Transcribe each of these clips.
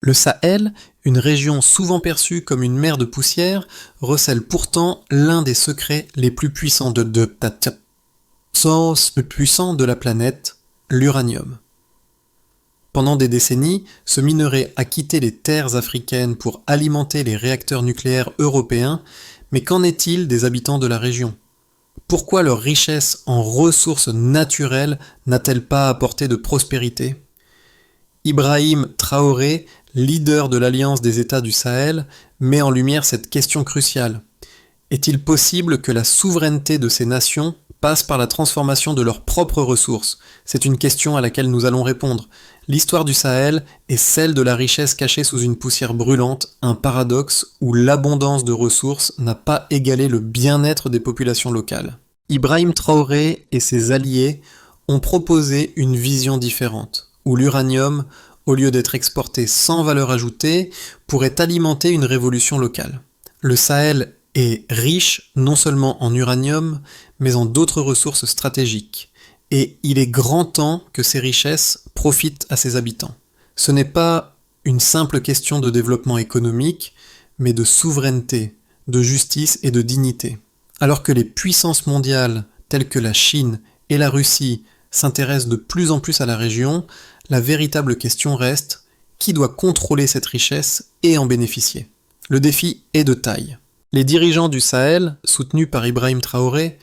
Le Sahel, une région souvent perçue comme une mer de poussière, recèle pourtant l'un des secrets les plus puissants de la planète, l'uranium. Pendant des décennies, ce minerai a quitté les terres africaines pour alimenter les réacteurs nucléaires européens, mais qu'en est-il des habitants de la région ? Pourquoi leur richesse en ressources naturelles n'a-t-elle pas apporté de prospérité ? Ibrahim Traoré, leader de l'Alliance des États du Sahel, met en lumière cette question cruciale. Est-il possible que la souveraineté de ces nations passe par la transformation de leurs propres ressources ? C'est une question à laquelle nous allons répondre. L'histoire du Sahel est celle de la richesse cachée sous une poussière brûlante, un paradoxe où l'abondance de ressources n'a pas égalé le bien-être des populations locales. Ibrahim Traoré et ses alliés ont proposé une vision différente, où l'uranium, au lieu d'être exporté sans valeur ajoutée, pourrait alimenter une révolution locale. Le Sahel est riche non seulement en uranium, mais en d'autres ressources stratégiques. Et il est grand temps que ces richesses profitent à ses habitants. Ce n'est pas une simple question de développement économique, mais de souveraineté, de justice et de dignité. Alors que les puissances mondiales, telles que la Chine et la Russie, s'intéressent de plus en plus à la région, la véritable question reste: qui doit contrôler cette richesse et en bénéficier ? Le défi est de taille. Les dirigeants du Sahel, soutenus par Ibrahim Traoré,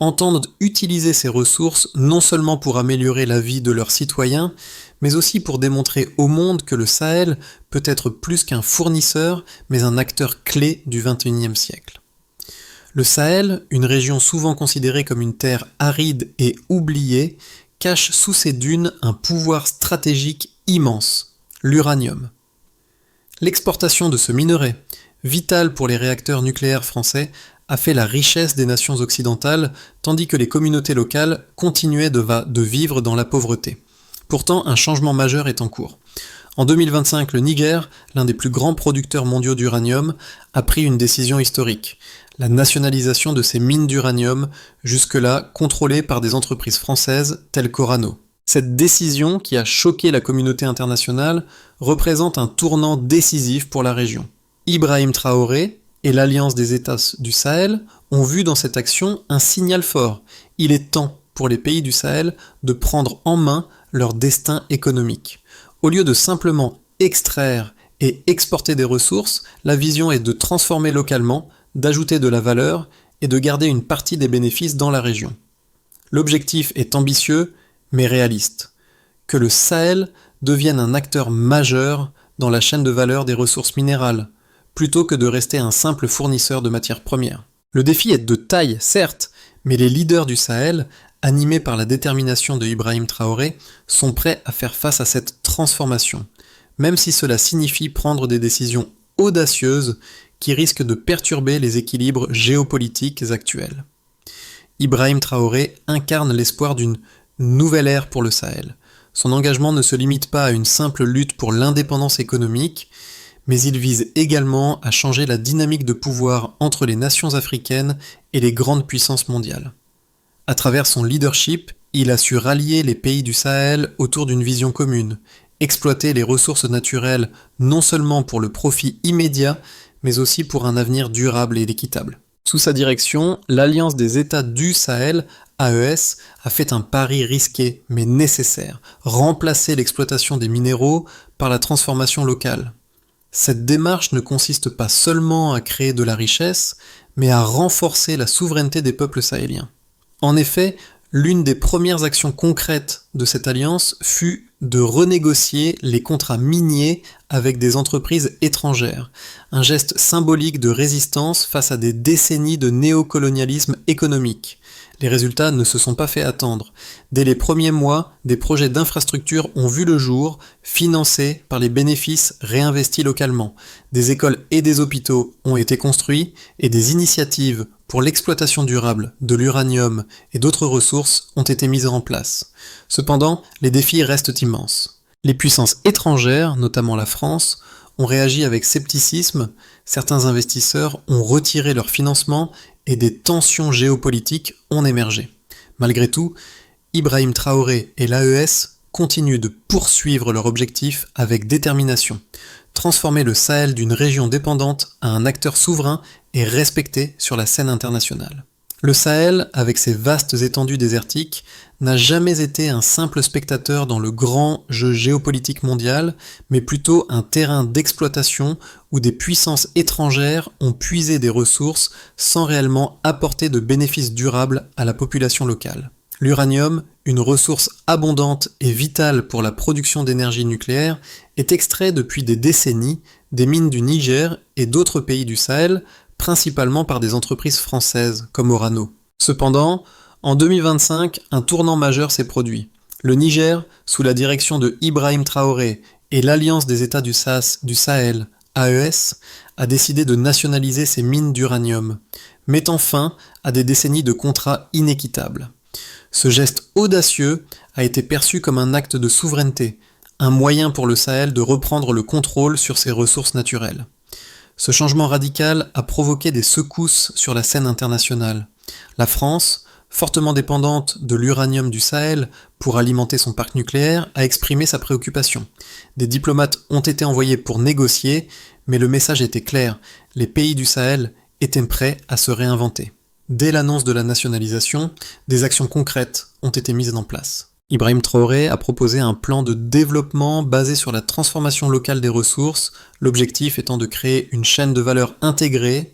entendent utiliser ces ressources non seulement pour améliorer la vie de leurs citoyens, mais aussi pour démontrer au monde que le Sahel peut être plus qu'un fournisseur, mais un acteur clé du XXIe siècle. Le Sahel, une région souvent considérée comme une terre aride et oubliée, cache sous ses dunes un pouvoir stratégique immense, l'uranium. L'exportation de ce minerai, vital pour les réacteurs nucléaires français, a fait la richesse des nations occidentales, tandis que les communautés locales continuaient de vivre dans la pauvreté. Pourtant, un changement majeur est en cours. En 2025, le Niger, l'un des plus grands producteurs mondiaux d'uranium, a pris une décision historique: la nationalisation de ces mines d'uranium, jusque-là contrôlées par des entreprises françaises telles qu'Orano. Cette décision, qui a choqué la communauté internationale, représente un tournant décisif pour la région. Ibrahim Traoré et l'Alliance des États du Sahel ont vu dans cette action un signal fort. Il est temps pour les pays du Sahel de prendre en main leur destin économique. Au lieu de simplement extraire et exporter des ressources, la vision est de transformer localement, d'ajouter de la valeur et de garder une partie des bénéfices dans la région. L'objectif est ambitieux, mais réaliste. Que le Sahel devienne un acteur majeur dans la chaîne de valeur des ressources minérales, plutôt que de rester un simple fournisseur de matières premières. Le défi est de taille, certes, mais les leaders du Sahel, animés par la détermination de Ibrahim Traoré, sont prêts à faire face à cette transformation, même si cela signifie prendre des décisions audacieuses qui risquent de perturber les équilibres géopolitiques actuels. Ibrahim Traoré incarne l'espoir d'une nouvelle ère pour le Sahel. Son engagement ne se limite pas à une simple lutte pour l'indépendance économique, mais il vise également à changer la dynamique de pouvoir entre les nations africaines et les grandes puissances mondiales. À travers son leadership, il a su rallier les pays du Sahel autour d'une vision commune, exploiter les ressources naturelles non seulement pour le profit immédiat, mais aussi pour un avenir durable et équitable. Sous sa direction, l'Alliance des États du Sahel, AES, a fait un pari risqué mais nécessaire: remplacer l'exploitation des minéraux par la transformation locale. Cette démarche ne consiste pas seulement à créer de la richesse, mais à renforcer la souveraineté des peuples sahéliens. En effet, l'une des premières actions concrètes de cette alliance fut de renégocier les contrats miniers avec des entreprises étrangères, un geste symbolique de résistance face à des décennies de néocolonialisme économique. Les résultats ne se sont pas fait attendre. Dès les premiers mois, des projets d'infrastructures ont vu le jour, financés par les bénéfices réinvestis localement. Des écoles et des hôpitaux ont été construits et des initiatives pour l'exploitation durable de l'uranium et d'autres ressources ont été mises en place. Cependant, les défis restent immenses. Les puissances étrangères, notamment la France, ont réagi avec scepticisme, certains investisseurs ont retiré leur financement et des tensions géopolitiques ont émergé. Malgré tout, Ibrahim Traoré et l'AES continuent de poursuivre leur objectif avec détermination. transformer le Sahel d'une région dépendante à un acteur souverain et respecté sur la scène internationale. Le Sahel, avec ses vastes étendues désertiques, n'a jamais été un simple spectateur dans le grand jeu géopolitique mondial, mais plutôt un terrain d'exploitation où des puissances étrangères ont puisé des ressources sans réellement apporter de bénéfices durables à la population locale. L'uranium, une ressource abondante et vitale pour la production d'énergie nucléaire, est extrait depuis des décennies des mines du Niger et d'autres pays du Sahel, principalement par des entreprises françaises comme Orano. Cependant, en 2025, un tournant majeur s'est produit. Le Niger, sous la direction de Ibrahim Traoré et l'Alliance des États du Sahel, AES, a décidé de nationaliser ses mines d'uranium, mettant fin à des décennies de contrats inéquitables. Ce geste audacieux a été perçu comme un acte de souveraineté, un moyen pour le Sahel de reprendre le contrôle sur ses ressources naturelles. Ce changement radical a provoqué des secousses sur la scène internationale. La France, fortement dépendante de l'uranium du Sahel pour alimenter son parc nucléaire, a exprimé sa préoccupation. Des diplomates ont été envoyés pour négocier, mais le message était clair, les pays du Sahel étaient prêts à se réinventer. Dès l'annonce de la nationalisation, des actions concrètes ont été mises en place. Ibrahim Traoré a proposé un plan de développement basé sur la transformation locale des ressources, l'objectif étant de créer une chaîne de valeur intégrée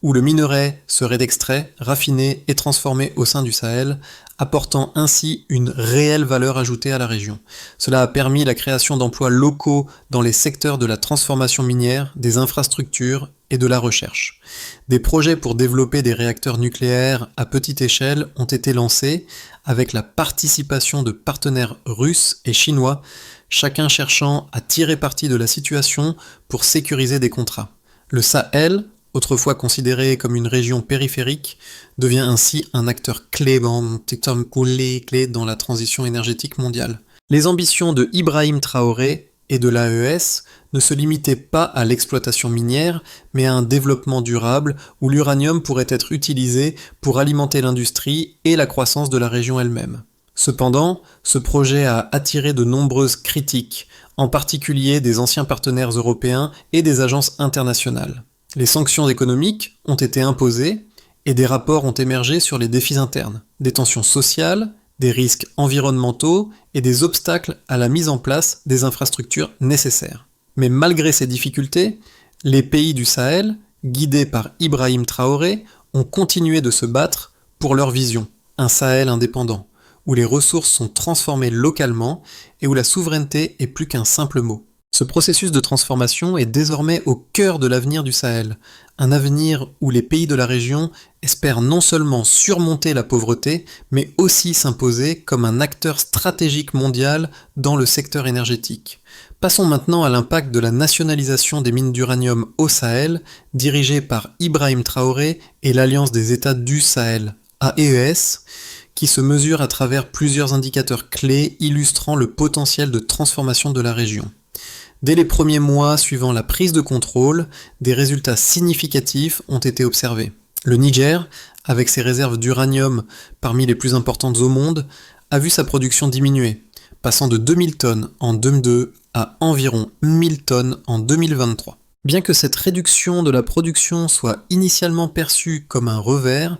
où le minerai serait extrait, raffiné et transformé au sein du Sahel, apportant ainsi une réelle valeur ajoutée à la région. Cela a permis la création d'emplois locaux dans les secteurs de la transformation minière, des infrastructures et de la recherche. Des projets pour développer des réacteurs nucléaires à petite échelle ont été lancés avec la participation de partenaires russes et chinois, chacun cherchant à tirer parti de la situation pour sécuriser des contrats. Le Sahel, autrefois considéré comme une région périphérique, devient ainsi un acteur clé dans la transition énergétique mondiale. Les ambitions de Ibrahim Traoré et de l'AES ne se limitaient pas à l'exploitation minière, mais à un développement durable où l'uranium pourrait être utilisé pour alimenter l'industrie et la croissance de la région elle-même. Cependant, ce projet a attiré de nombreuses critiques, en particulier des anciens partenaires européens et des agences internationales. Les sanctions économiques ont été imposées et des rapports ont émergé sur les défis internes, des tensions sociales, des risques environnementaux et des obstacles à la mise en place des infrastructures nécessaires. Mais malgré ces difficultés, les pays du Sahel, guidés par Ibrahim Traoré, ont continué de se battre pour leur vision, un Sahel indépendant, où les ressources sont transformées localement et où la souveraineté est plus qu'un simple mot. Ce processus de transformation est désormais au cœur de l'avenir du Sahel, un avenir où les pays de la région espèrent non seulement surmonter la pauvreté, mais aussi s'imposer comme un acteur stratégique mondial dans le secteur énergétique. Passons maintenant à l'impact de la nationalisation des mines d'uranium au Sahel, dirigée par Ibrahim Traoré et l'Alliance des États du Sahel, AES, qui se mesure à travers plusieurs indicateurs clés illustrant le potentiel de transformation de la région. Dès les premiers mois suivant la prise de contrôle, des résultats significatifs ont été observés. Le Niger, avec ses réserves d'uranium parmi les plus importantes au monde, a vu sa production diminuer, passant de 2000 tonnes en 2002 à environ 1000 tonnes en 2023. Bien que cette réduction de la production soit initialement perçue comme un revers,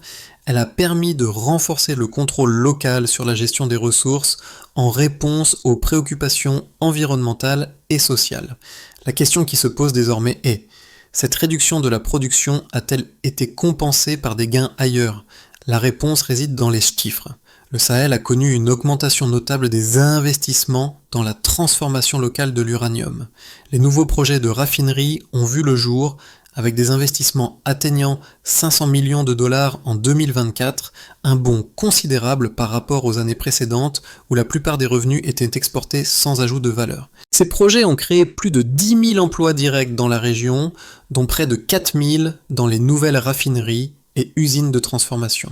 elle a permis de renforcer le contrôle local sur la gestion des ressources en réponse aux préoccupations environnementales et sociales. La question qui se pose désormais est: cette réduction de la production a-t-elle été compensée par des gains ailleurs? La réponse réside dans les chiffres. Le Sahel a connu une augmentation notable des investissements dans la transformation locale de l'uranium. Les nouveaux projets de raffinerie ont vu le jour avec des investissements atteignant 500 millions de dollars en 2024, un bond considérable par rapport aux années précédentes où la plupart des revenus étaient exportés sans ajout de valeur. Ces projets ont créé plus de 10 000 emplois directs dans la région, dont près de 4 000 dans les nouvelles raffineries et usines de transformation.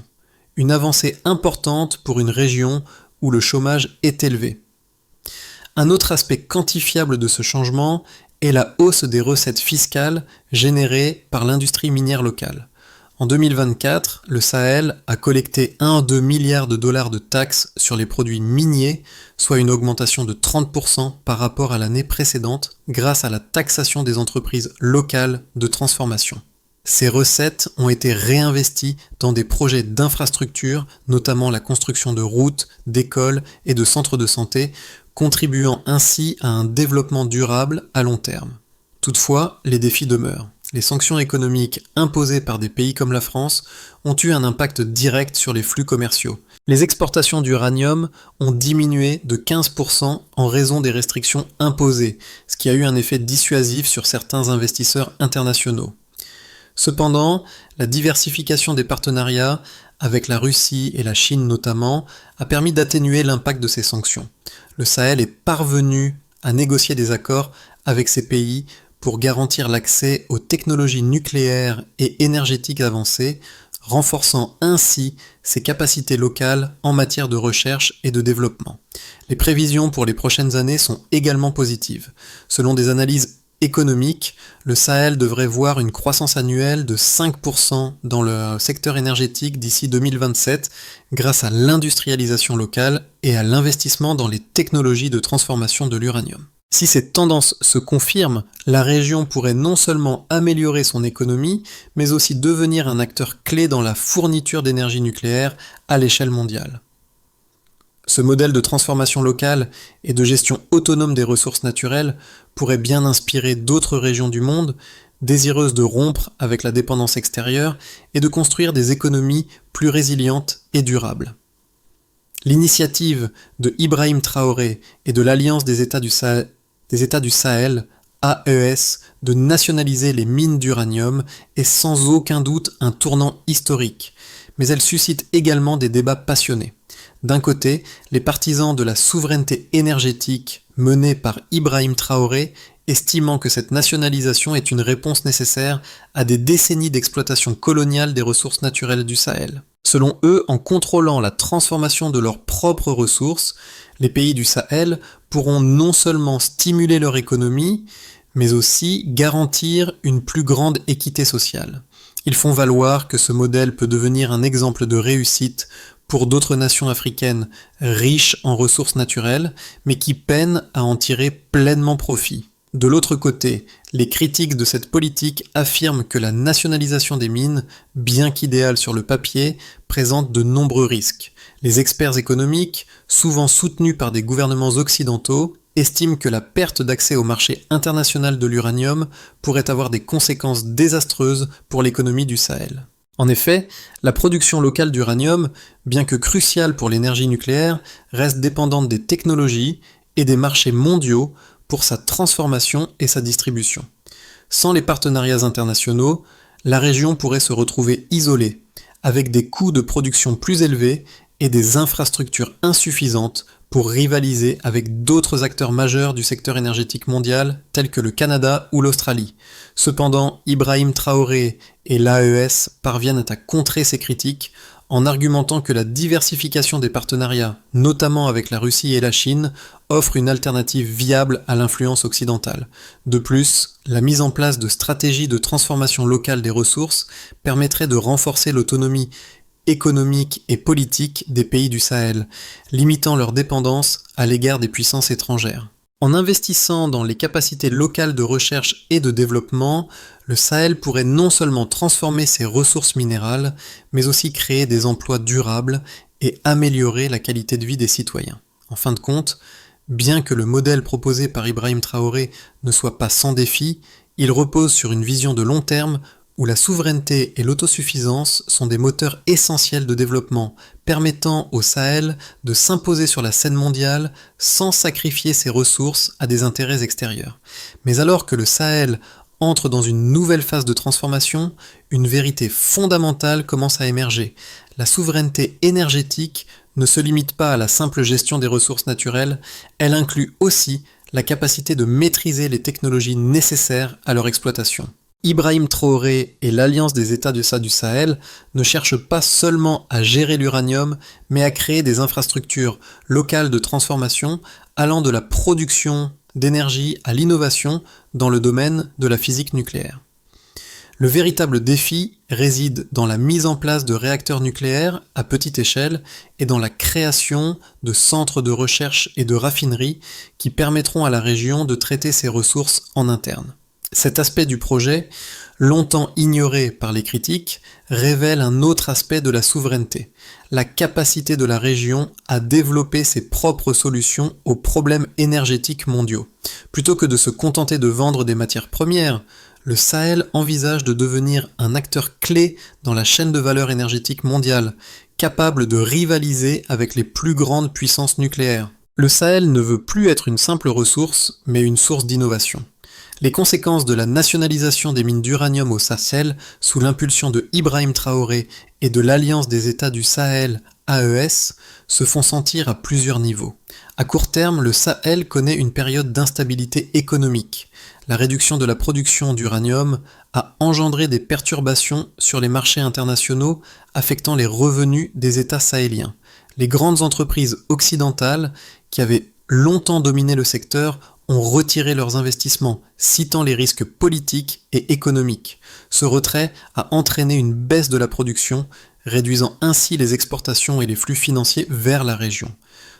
Une avancée importante pour une région où le chômage est élevé. Un autre aspect quantifiable de ce changement est la hausse des recettes fiscales générées par l'industrie minière locale. En 2024, le Sahel a collecté 1,2 milliard de dollars de taxes sur les produits miniers, soit une augmentation de 30% par rapport à l'année précédente, grâce à la taxation des entreprises locales de transformation. Ces recettes ont été réinvesties dans des projets d'infrastructures, notamment la construction de routes, d'écoles et de centres de santé, contribuant ainsi à un développement durable à long terme. Toutefois, les défis demeurent. Les sanctions économiques imposées par des pays comme la France ont eu un impact direct sur les flux commerciaux. Les exportations d'uranium ont diminué de 15% en raison des restrictions imposées, ce qui a eu un effet dissuasif sur certains investisseurs internationaux. Cependant, la diversification des partenariats, avec la Russie et la Chine notamment, a permis d'atténuer l'impact de ces sanctions. Le Sahel est parvenu à négocier des accords avec ces pays pour garantir l'accès aux technologies nucléaires et énergétiques avancées, renforçant ainsi ses capacités locales en matière de recherche et de développement. Les prévisions pour les prochaines années sont également positives. Selon des analyses économiques, le Sahel devrait voir une croissance annuelle de 5% dans le secteur énergétique d'ici 2027 grâce à l'industrialisation locale et à l'investissement dans les technologies de transformation de l'uranium. Si ces tendances se confirment, la région pourrait non seulement améliorer son économie, mais aussi devenir un acteur clé dans la fourniture d'énergie nucléaire à l'échelle mondiale. Ce modèle de transformation locale et de gestion autonome des ressources naturelles pourrait bien inspirer d'autres régions du monde, désireuses de rompre avec la dépendance extérieure et de construire des économies plus résilientes et durables. L'initiative de Ibrahim Traoré et de l'Alliance des États du Sahel, AES, de nationaliser les mines d'uranium est sans aucun doute un tournant historique, mais elle suscite également des débats passionnés. D'un côté, les partisans de la souveraineté énergétique menée par Ibrahim Traoré, estimant que cette nationalisation est une réponse nécessaire à des décennies d'exploitation coloniale des ressources naturelles du Sahel. Selon eux, en contrôlant la transformation de leurs propres ressources, les pays du Sahel pourront non seulement stimuler leur économie, mais aussi garantir une plus grande équité sociale. Ils font valoir que ce modèle peut devenir un exemple de réussite pour d'autres nations africaines riches en ressources naturelles, mais qui peinent à en tirer pleinement profit. De l'autre côté, les critiques de cette politique affirment que la nationalisation des mines, bien qu'idéale sur le papier, présente de nombreux risques. Les experts économiques, souvent soutenus par des gouvernements occidentaux, estiment que la perte d'accès au marché international de l'uranium pourrait avoir des conséquences désastreuses pour l'économie du Sahel. En effet, la production locale d'uranium, bien que cruciale pour l'énergie nucléaire, reste dépendante des technologies et des marchés mondiaux pour sa transformation et sa distribution. Sans les partenariats internationaux, la région pourrait se retrouver isolée, avec des coûts de production plus élevés et des infrastructures insuffisantes pour rivaliser avec d'autres acteurs majeurs du secteur énergétique mondial tels que le Canada ou l'Australie. Cependant, Ibrahim Traoré et l'AES parviennent à contrer ces critiques en argumentant que la diversification des partenariats, notamment avec la Russie et la Chine, offre une alternative viable à l'influence occidentale. De plus, la mise en place de stratégies de transformation locale des ressources permettrait de renforcer l'autonomie économique et politique des pays du Sahel, limitant leur dépendance à l'égard des puissances étrangères. En investissant dans les capacités locales de recherche et de développement, le Sahel pourrait non seulement transformer ses ressources minérales, mais aussi créer des emplois durables et améliorer la qualité de vie des citoyens. En fin de compte, bien que le modèle proposé par Ibrahim Traoré ne soit pas sans défi, il repose sur une vision de long terme où la souveraineté et l'autosuffisance sont des moteurs essentiels de développement, permettant au Sahel de s'imposer sur la scène mondiale sans sacrifier ses ressources à des intérêts extérieurs. Mais alors que le Sahel entre dans une nouvelle phase de transformation, une vérité fondamentale commence à émerger. La souveraineté énergétique ne se limite pas à la simple gestion des ressources naturelles, elle inclut aussi la capacité de maîtriser les technologies nécessaires à leur exploitation. Ibrahim Traoré et l'Alliance des États du Sahel ne cherchent pas seulement à gérer l'uranium, mais à créer des infrastructures locales de transformation allant de la production d'énergie à l'innovation dans le domaine de la physique nucléaire. Le véritable défi réside dans la mise en place de réacteurs nucléaires à petite échelle et dans la création de centres de recherche et de raffineries qui permettront à la région de traiter ses ressources en interne. Cet aspect du projet, longtemps ignoré par les critiques, révèle un autre aspect de la souveraineté, la capacité de la région à développer ses propres solutions aux problèmes énergétiques mondiaux. Plutôt que de se contenter de vendre des matières premières, le Sahel envisage de devenir un acteur clé dans la chaîne de valeur énergétique mondiale, capable de rivaliser avec les plus grandes puissances nucléaires. Le Sahel ne veut plus être une simple ressource, mais une source d'innovation. Les conséquences de la nationalisation des mines d'uranium au Sahel, sous l'impulsion de Ibrahim Traoré et de l'Alliance des États du Sahel, AES, se font sentir à plusieurs niveaux. À court terme, le Sahel connaît une période d'instabilité économique. La réduction de la production d'uranium a engendré des perturbations sur les marchés internationaux affectant les revenus des États sahéliens. Les grandes entreprises occidentales, qui avaient longtemps dominé le secteur, ont retiré leurs investissements, citant les risques politiques et économiques. Ce retrait a entraîné une baisse de la production, réduisant ainsi les exportations et les flux financiers vers la région.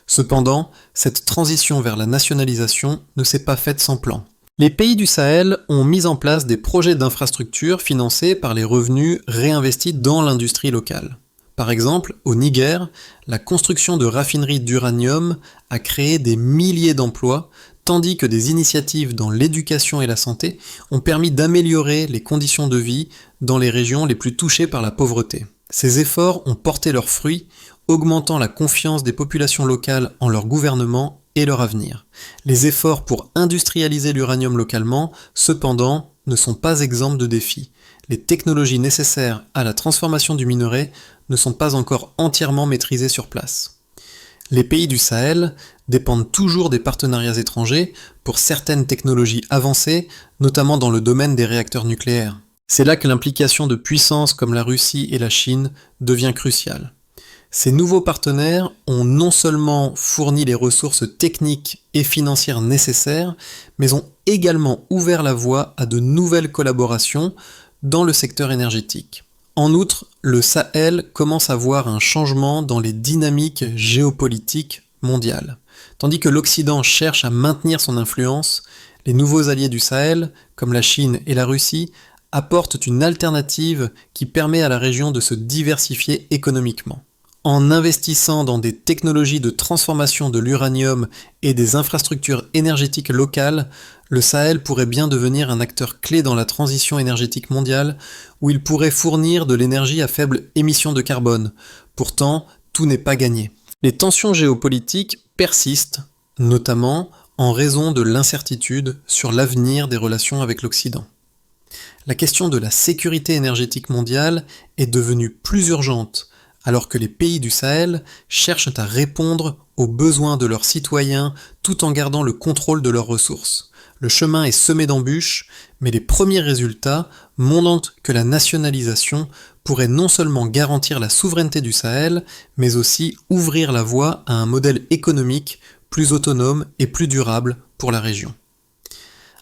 Cependant, cette transition vers la nationalisation ne s'est pas faite sans plan. Les pays du Sahel ont mis en place des projets d'infrastructures financés par les revenus réinvestis dans l'industrie locale. Par exemple, au Niger, la construction de raffineries d'uranium a créé des milliers d'emplois, tandis que des initiatives dans l'éducation et la santé ont permis d'améliorer les conditions de vie dans les régions les plus touchées par la pauvreté. Ces efforts ont porté leurs fruits, augmentant la confiance des populations locales en leur gouvernement et leur avenir. Les efforts pour industrialiser l'uranium localement, cependant, ne sont pas exempts de défis. Les technologies nécessaires à la transformation du minerai ne sont pas encore entièrement maîtrisées sur place. Les pays du Sahel dépendent toujours des partenariats étrangers pour certaines technologies avancées, notamment dans le domaine des réacteurs nucléaires. C'est là que l'implication de puissances comme la Russie et la Chine devient cruciale. Ces nouveaux partenaires ont non seulement fourni les ressources techniques et financières nécessaires, mais ont également ouvert la voie à de nouvelles collaborations dans le secteur énergétique. En outre, le Sahel commence à voir un changement dans les dynamiques géopolitiques mondiales. Tandis que l'Occident cherche à maintenir son influence, les nouveaux alliés du Sahel, comme la Chine et la Russie, apportent une alternative qui permet à la région de se diversifier économiquement. En investissant dans des technologies de transformation de l'uranium et des infrastructures énergétiques locales, le Sahel pourrait bien devenir un acteur clé dans la transition énergétique mondiale, où il pourrait fournir de l'énergie à faible émission de carbone. Pourtant, tout n'est pas gagné. Les tensions géopolitiques persistent, notamment en raison de l'incertitude sur l'avenir des relations avec l'Occident. La question de la sécurité énergétique mondiale est devenue plus urgente, alors que les pays du Sahel cherchent à répondre aux besoins de leurs citoyens tout en gardant le contrôle de leurs ressources. Le chemin est semé d'embûches, mais les premiers résultats montrent que la nationalisation pourrait non seulement garantir la souveraineté du Sahel, mais aussi ouvrir la voie à un modèle économique plus autonome et plus durable pour la région.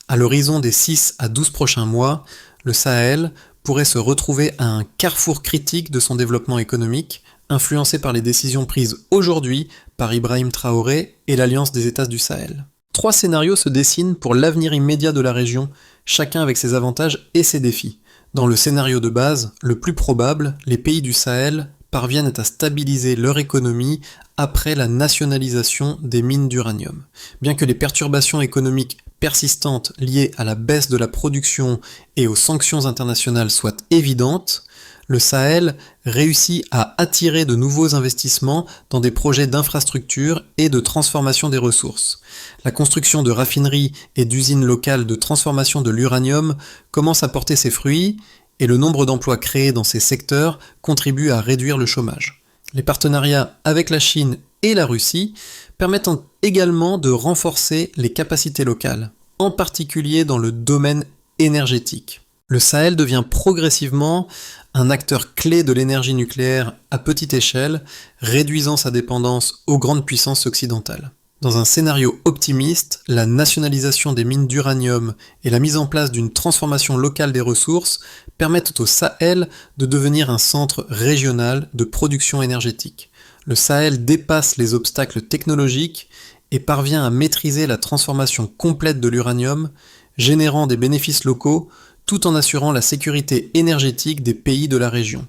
À l'horizon des 6 à 12 prochains mois, le Sahel pourrait se retrouver à un carrefour critique de son développement économique, influencé par les décisions prises aujourd'hui par Ibrahim Traoré et l'Alliance des États du Sahel. 3 scénarios se dessinent pour l'avenir immédiat de la région, chacun avec ses avantages et ses défis. Dans le scénario de base, le plus probable, les pays du Sahel parviennent à stabiliser leur économie après la nationalisation des mines d'uranium. Bien que les perturbations économiques persistantes liées à la baisse de la production et aux sanctions internationales soient évidentes, le Sahel réussit à attirer de nouveaux investissements dans des projets d'infrastructure et de transformation des ressources. La construction de raffineries et d'usines locales de transformation de l'uranium commence à porter ses fruits et le nombre d'emplois créés dans ces secteurs contribue à réduire le chômage. Les partenariats avec la Chine et la Russie permettent également de renforcer les capacités locales, en particulier dans le domaine énergétique. Le Sahel devient progressivement un acteur clé de l'énergie nucléaire à petite échelle, réduisant sa dépendance aux grandes puissances occidentales. Dans un scénario optimiste, la nationalisation des mines d'uranium et la mise en place d'une transformation locale des ressources permettent au Sahel de devenir un centre régional de production énergétique. Le Sahel dépasse les obstacles technologiques et parvient à maîtriser la transformation complète de l'uranium, générant des bénéfices locaux tout en assurant la sécurité énergétique des pays de la région.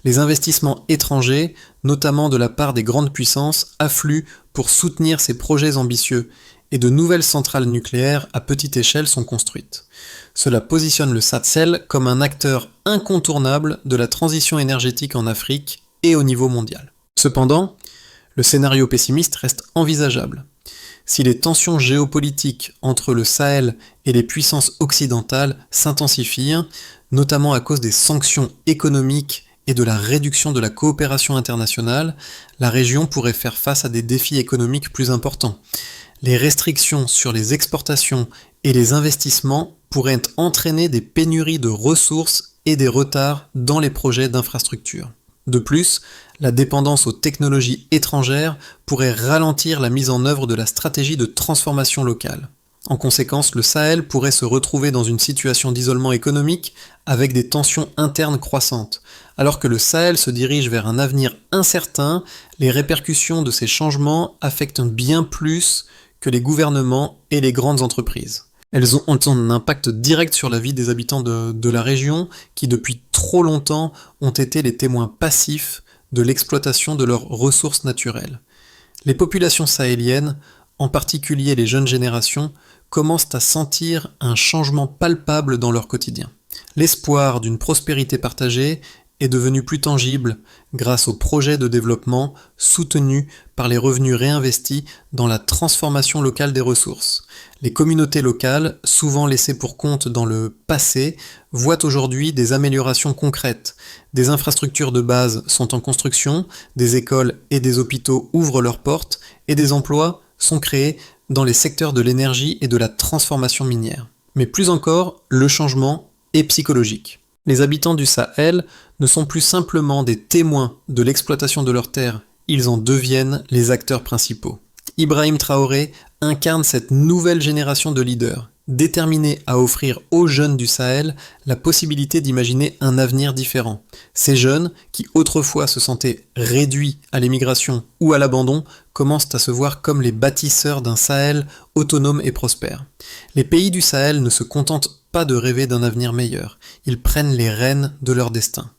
Les investissements étrangers, notamment de la part des grandes puissances, affluent pour soutenir ces projets ambitieux et de nouvelles centrales nucléaires à petite échelle sont construites. Cela positionne le Sahel comme un acteur incontournable de la transition énergétique en Afrique et au niveau mondial. Cependant, le scénario pessimiste reste envisageable. Si les tensions géopolitiques entre le Sahel et les puissances occidentales s'intensifient, notamment à cause des sanctions économiques et de la réduction de la coopération internationale, la région pourrait faire face à des défis économiques plus importants. Les restrictions sur les exportations et les investissements pourraient entraîner des pénuries de ressources et des retards dans les projets d'infrastructure. De plus, la dépendance aux technologies étrangères pourrait ralentir la mise en œuvre de la stratégie de transformation locale. En conséquence, le Sahel pourrait se retrouver dans une situation d'isolement économique avec des tensions internes croissantes. Alors que le Sahel se dirige vers un avenir incertain, les répercussions de ces changements affectent bien plus que les gouvernements et les grandes entreprises. Elles ont un impact direct sur la vie des habitants de la région qui depuis trop longtemps ont été les témoins passifs de l'exploitation de leurs ressources naturelles. Les populations sahéliennes, en particulier les jeunes générations, commencent à sentir un changement palpable dans leur quotidien. L'espoir d'une prospérité partagée est devenu plus tangible grâce aux projets de développement soutenus par les revenus réinvestis dans la transformation locale des ressources. Les communautés locales, souvent laissées pour compte dans le passé, voient aujourd'hui des améliorations concrètes. Des infrastructures de base sont en construction, des écoles et des hôpitaux ouvrent leurs portes et des emplois sont créés dans les secteurs de l'énergie et de la transformation minière. Mais plus encore, le changement est psychologique. Les habitants du Sahel ne sont plus simplement des témoins de l'exploitation de leurs terres, ils en deviennent les acteurs principaux. Ibrahim Traoré incarne cette nouvelle génération de leaders, déterminés à offrir aux jeunes du Sahel la possibilité d'imaginer un avenir différent. Ces jeunes, qui autrefois se sentaient réduits à l'émigration ou à l'abandon, commencent à se voir comme les bâtisseurs d'un Sahel autonome et prospère. Les pays du Sahel ne se contentent pas de rêver d'un avenir meilleur, ils prennent les rênes de leur destin.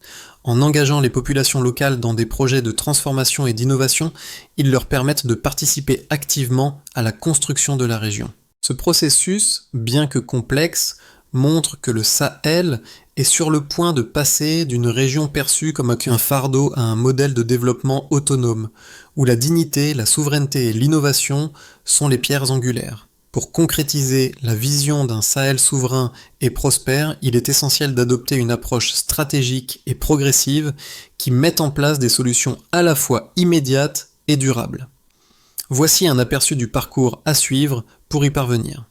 En engageant les populations locales dans des projets de transformation et d'innovation, ils leur permettent de participer activement à la construction de la région. Ce processus, bien que complexe, montre que le Sahel est sur le point de passer d'une région perçue comme un fardeau à un modèle de développement autonome, où la dignité, la souveraineté et l'innovation sont les pierres angulaires. Pour concrétiser la vision d'un Sahel souverain et prospère, il est essentiel d'adopter une approche stratégique et progressive qui mette en place des solutions à la fois immédiates et durables. Voici un aperçu du parcours à suivre pour y parvenir.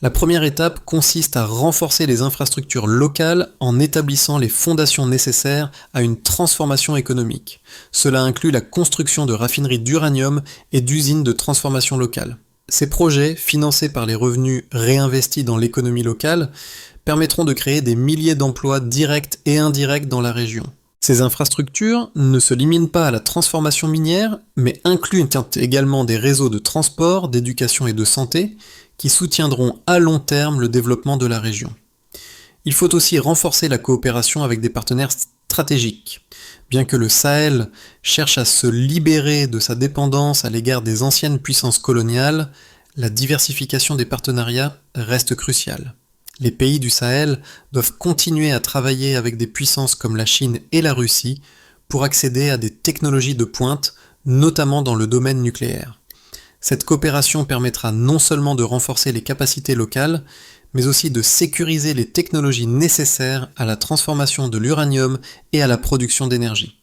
La première étape consiste à renforcer les infrastructures locales en établissant les fondations nécessaires à une transformation économique. Cela inclut la construction de raffineries d'uranium et d'usines de transformation locale. Ces projets, financés par les revenus réinvestis dans l'économie locale, permettront de créer des milliers d'emplois directs et indirects dans la région. Ces infrastructures ne se limitent pas à la transformation minière, mais incluent également des réseaux de transport, d'éducation et de santé qui soutiendront à long terme le développement de la région. Il faut aussi renforcer la coopération avec des partenaires stratégiques. Bien que le Sahel cherche à se libérer de sa dépendance à l'égard des anciennes puissances coloniales, la diversification des partenariats reste cruciale. Les pays du Sahel doivent continuer à travailler avec des puissances comme la Chine et la Russie pour accéder à des technologies de pointe, notamment dans le domaine nucléaire. Cette coopération permettra non seulement de renforcer les capacités locales, mais aussi de sécuriser les technologies nécessaires à la transformation de l'uranium et à la production d'énergie.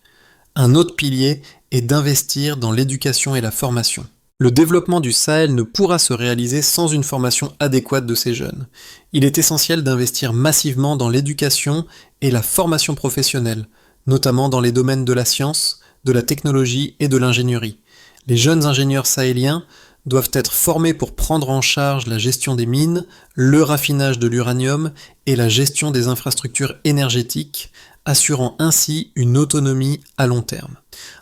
Un autre pilier est d'investir dans l'éducation et la formation. Le développement du Sahel ne pourra se réaliser sans une formation adéquate de ces jeunes. Il est essentiel d'investir massivement dans l'éducation et la formation professionnelle, notamment dans les domaines de la science, de la technologie et de l'ingénierie. Les jeunes ingénieurs sahéliens doivent être formés pour prendre en charge la gestion des mines, le raffinage de l'uranium et la gestion des infrastructures énergétiques, assurant ainsi une autonomie à long terme.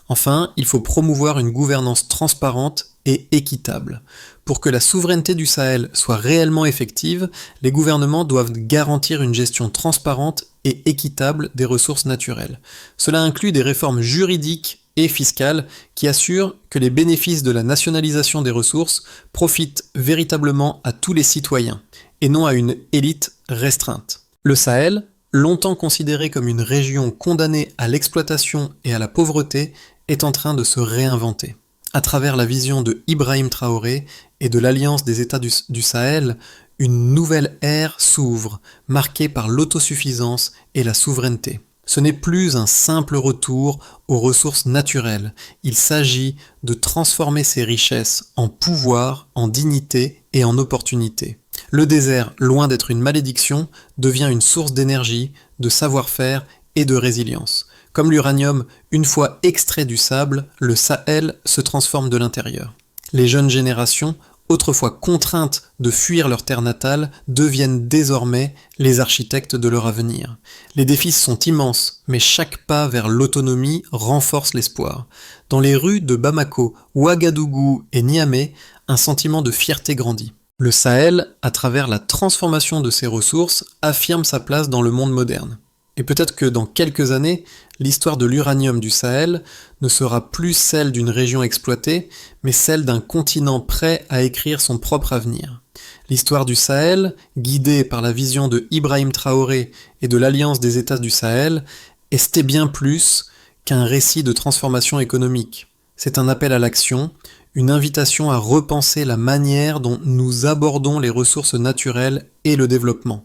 Enfin, il faut promouvoir une gouvernance transparente et équitable. Pour que la souveraineté du Sahel soit réellement effective, les gouvernements doivent garantir une gestion transparente et équitable des ressources naturelles. Cela inclut des réformes juridiques et fiscales qui assurent que les bénéfices de la nationalisation des ressources profitent véritablement à tous les citoyens, et non à une élite restreinte. Le Sahel, longtemps considéré comme une région condamnée à l'exploitation et à la pauvreté, est en train de se réinventer. À travers la vision de Ibrahim Traoré et de l'Alliance des États du Sahel, une nouvelle ère s'ouvre, marquée par l'autosuffisance et la souveraineté. Ce n'est plus un simple retour aux ressources naturelles, il s'agit de transformer ces richesses en pouvoir, en dignité et en opportunité. Le désert, loin d'être une malédiction, devient une source d'énergie, de savoir-faire et de résilience. Comme l'uranium, une fois extrait du sable, le Sahel se transforme de l'intérieur. Les jeunes générations, autrefois contraintes de fuir leur terre natale, deviennent désormais les architectes de leur avenir. Les défis sont immenses, mais chaque pas vers l'autonomie renforce l'espoir. Dans les rues de Bamako, Ouagadougou et Niamey, un sentiment de fierté grandit. Le Sahel, à travers la transformation de ses ressources, affirme sa place dans le monde moderne. Et peut-être que dans quelques années, l'histoire de l'uranium du Sahel ne sera plus celle d'une région exploitée, mais celle d'un continent prêt à écrire son propre avenir. L'histoire du Sahel, guidée par la vision de Ibrahim Traoré et de l'Alliance des États du Sahel, est bien plus qu'un récit de transformation économique. C'est un appel à l'action, une invitation à repenser la manière dont nous abordons les ressources naturelles et le développement.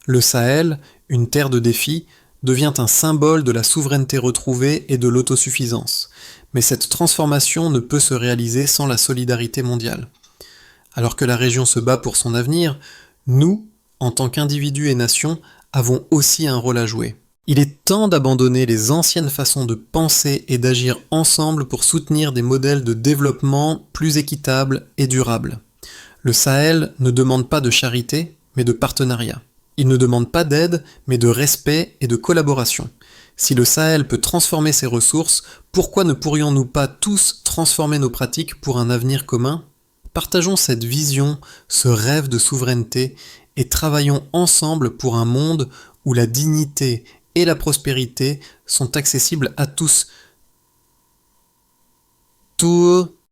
Le Sahel, une terre de défis, devient un symbole de la souveraineté retrouvée et de l'autosuffisance. Mais cette transformation ne peut se réaliser sans la solidarité mondiale. Alors que la région se bat pour son avenir, nous, en tant qu'individus et nations, avons aussi un rôle à jouer. Il est temps d'abandonner les anciennes façons de penser et d'agir ensemble pour soutenir des modèles de développement plus équitables et durables. Le Sahel ne demande pas de charité, mais de partenariat. Il ne demande pas d'aide, mais de respect et de collaboration. Si le Sahel peut transformer ses ressources, pourquoi ne pourrions-nous pas tous transformer nos pratiques pour un avenir commun ? Partageons cette vision, ce rêve de souveraineté, et travaillons ensemble pour un monde où la dignité et la prospérité sont accessibles à tous. Tout